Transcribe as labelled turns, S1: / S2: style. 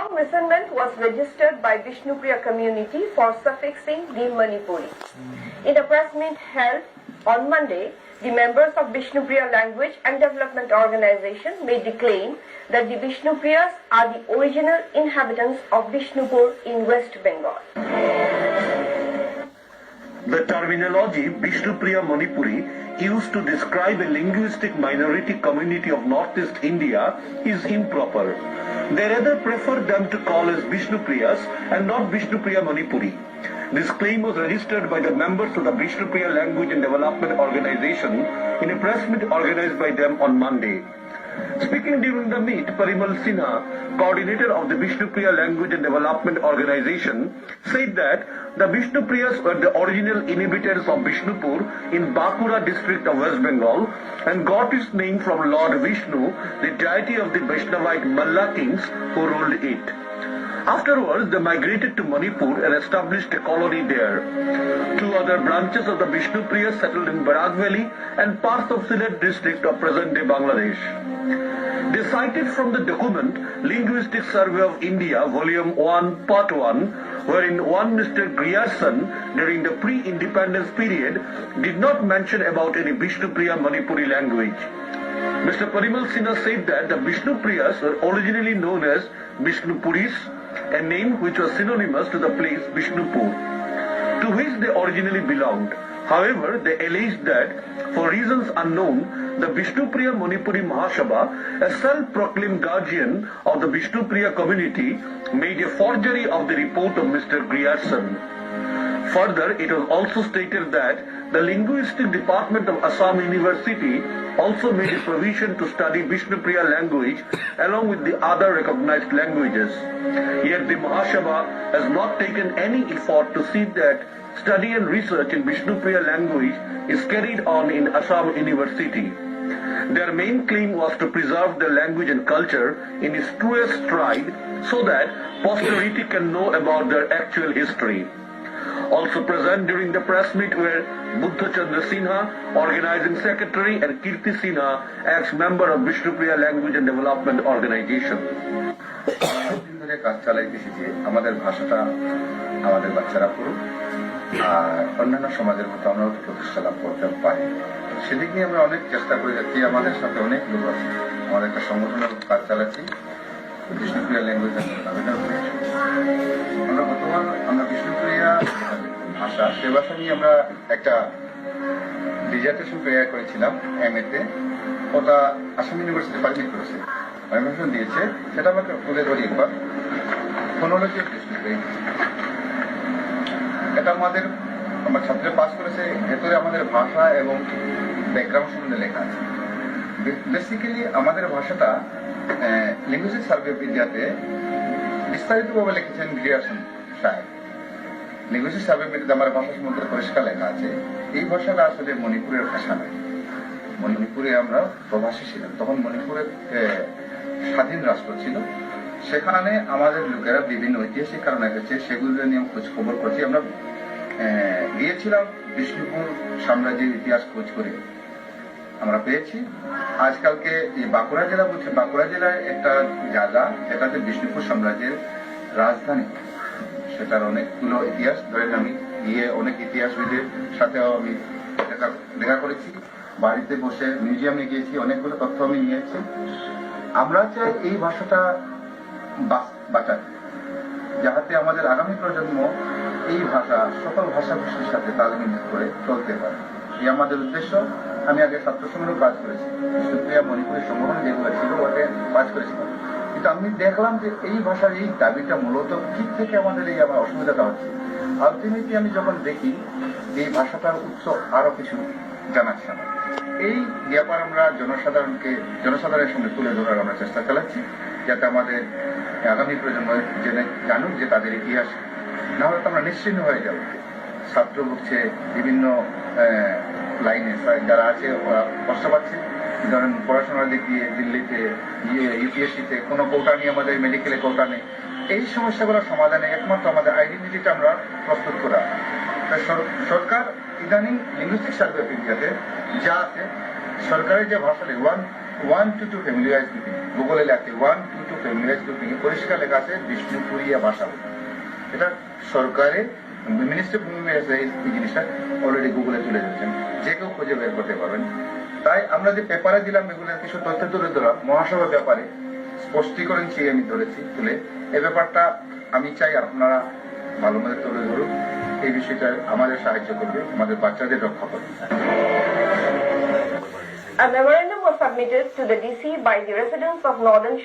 S1: strong resentment was registered by Vishnupriya community for suffixing the Manipuri. In a press meet held on Monday, the members of Vishnupriya Language and Development Organization made the claim that the Vishnupriyas are the original inhabitants of Vishnupur in West Bengal.
S2: The terminology Vishnupriya Manipuri used to describe a linguistic minority community of Northeast India is improper. They rather prefer them to call as Vishnupriyas and not Vishnupriya Manipuri. This claim was registered by the members of the Vishnupriya Language and Development Organization in a press meet organized by them on Monday. Speaking during the meet, Parimal Sinha, coordinator of the Vishnupriya Language and Development Organization, said that the Vishnupriyas were the original inhabitants of Vishnupur in Bankura district of West Bengal and got its name from Lord Vishnu, the deity of the Vaishnavite Malla kings who ruled it. Afterwards, they migrated to Manipur and established a colony there. Two other branches of the Vishnupriyas settled in Barak Valley and parts of Sylhet district of present-day Bangladesh. They cited from the document Linguistic Survey of India, Volume 1, Part 1, wherein one Mr. Grierson during the pre-independence period did not mention about any Vishnupriya Manipuri language. Mr. Parimal Sinha said that the Vishnupriyas were originally known as Vishnupuris, a name which was synonymous to the place Vishnupur, to which they originally belonged. However, they alleged that, for reasons unknown, the Vishnupriya Manipuri Mahasabha, a self-proclaimed guardian of the Vishnupriya community, made a forgery of the report of Mr. Grierson. Further, it was also stated that the Linguistic Department of Assam University also made a provision to study Vishnupriya language along with the other recognized languages. Yet the Mahasabha has not taken any effort to see that study and research in Vishnupriya language is carried on in Assam University. Their main claim was to preserve their language and culture in its truest stride so that posterity can know about their actual history. Also present during the press meet were Buddha Chandra Sinha, organizing secretary, and Kirti Sinha, ex-member of Vishnupriya Language and Development Organization.
S3: ধরে কাজ চালাইতেছি যে আমাদের ভাষাটা আমাদের বাচ্চারা পড়ুক আর অন্যান্য সমাজের মতো আমরাও প্রতিষ্ঠা লাভ করতে পারি, সেদিকে আমরা অনেক চেষ্টা করে যাচ্ছি। আমাদের সাথে অনেক লোক আছে, আমাদের একটা সংগঠনের কাজ চালাচ্ছি বিষ্ণুপ্রিয়া ল্যাঙ্গুয়েজ আমরা বর্তমান আমরা বিষ্ণুপ্রিয়া ভাষা সে ভাষা নিয়ে আমরা একটা ডিজার্টেশন তৈরি করেছিলাম MA-তে, ওটা আসাম ইউনিভার্সিটি পারমিট করেছে, পারমিশন দিয়েছে। সেটা আমাকে তুলে ধরি একবার। ফোনোলজি অফ বিষ্ণুপ্রিয়া, এটা আমার ছাত্রে পাস করেছে, ভেতরে আমাদের ভাষা এবং ব্যাকগ্রাউন্ড সম্বন্ধে লেখা আছে। বেসিক্যালি আমাদের ভাষাটা লিঙ্গুইস্টিক সার্ভে অফ ইন্ডিয়াতে বিস্তারিতভাবে লিখেছেন গ্রিয়ারসন সাহেব। লিঙ্গুইস্টিক সার্ভে অফ ইন্ডিয়াতে আমার ভাষা সম্বন্ধে পরিষ্কার লেখা আছে। এই ভাষাটা আসলে মণিপুরের ভাষা নয়। মণিপুরে আমরা প্রবাসী ছিলাম, তখন মণিপুরের স্বাধীন রাষ্ট্র ছিল। সেখানে আমাদের লোকেরা বিভিন্ন ঐতিহাসিক কারণে গেছে, সেগুলো নিয়ে খোঁজ খবর করছি। আমরা গিয়েছিলাম বিষ্ণুপুর সাম্রাজ্যের ইতিহাস খোঁজ করে আমরা পেয়েছি। আজকালকে এই বাঁকুড়া জেলা বলছে, বাঁকুড়া জেলায় একটা জায়গা যেটাতে বিষ্ণুপুর সাম্রাজ্যের রাজধানী, সেটার অনেকগুলো ইতিহাস ধরেন আমি গিয়ে অনেক ইতিহাসবিদের সাথেও আমি দেখা করেছি। বাড়িতে বসে মিউজিয়ামে গিয়েছি, অনেকগুলো তথ্য আমি নিয়েছি। আমরা চাই এই ভাষাটা বাঁচাতে, যাহাতে আমাদের আগামী প্রজন্ম এই ভাষা সকল ভাষাভাষীর সাথে তালমিল করে চলতে পারে। এই আমাদের উদ্দেশ্য। আমি আগে ছাত্র সংগঠন কাজ করেছি, বিষ্ণুপ্রিয়া মণিপুরী সংগঠন যেগুলো ছিল ওতে কাজ করেছিলাম, কিন্তু আমি দেখলাম যে এই ভাষার এই দাবিটা মূলত কি থেকে আমাদের এই আমার অসুবিধাটা হচ্ছে। আলটিমেটলি আমি যখন দেখি এই ভাষাটার উৎস আরো কিছু জানাচ্ছে না, এই ব্যাপার আমরা জনসাধারণের সামনে তুলে ধরার আমরা চেষ্টা চালাচ্ছি, যাতে আমাদের আগামী প্রজন্ম জেনে জানুক যে তাদের ইতিহাস। না হলে তো আমরা নিশ্চিন্ন হয়ে যাব। ছাত্র ভুগছে বিভিন্ন লাইনে, যারা আছে ওরা কষ্ট পাচ্ছে। ধরেন পড়াশোনার দিক দিয়ে দিল্লিতে UPSC-তে কোনো কোটা নেই, আমাদের মেডিকেলে কোটা নেই। এই সমস্যাগুলোর সমাধানে একমাত্র আমাদের আইডেন্টিটিটা আমরা প্রস্তুত করা। সরকার ইদানিং লিঙ্গুইস্টিক সার্ভে অফ ইন্ডিয়াতে যা আছে সরকারের যে ভাষাটা 1 to 2 ফ্যামিলিয়ারাইজ গ্রুপিং, গুগলে লেখে 1 to 2 ফ্যামিলিয়ারাইজ গ্রুপিং পরিষ্কার লেখা আছে বিষ্ণুপুরিয়া ভাষা। এটা সরকারের মিনিস্ট্রি অফ হোম এই জিনিসটা অলরেডি গুগলে তুলে দিচ্ছেন, যে কেউ খুঁজে বের করতে পারবেন। তাই আমরা যে পেপারে দিলাম এগুলো কিছু তথ্য তুলে ধরলাম, মহাসভার ব্যাপারে স্পষ্টীকরণ চেয়ে আমি ধরেছি তুলে, এই ব্যাপারটা আমি চাই আপনারা ভালো মতো তুলে ধরুন। এই বিষয়টা আমাদের সাহায্য করবে, আমাদের বাচ্চাদের রক্ষা করবে।
S1: A memorandum was submitted to the DC by the residents of Northern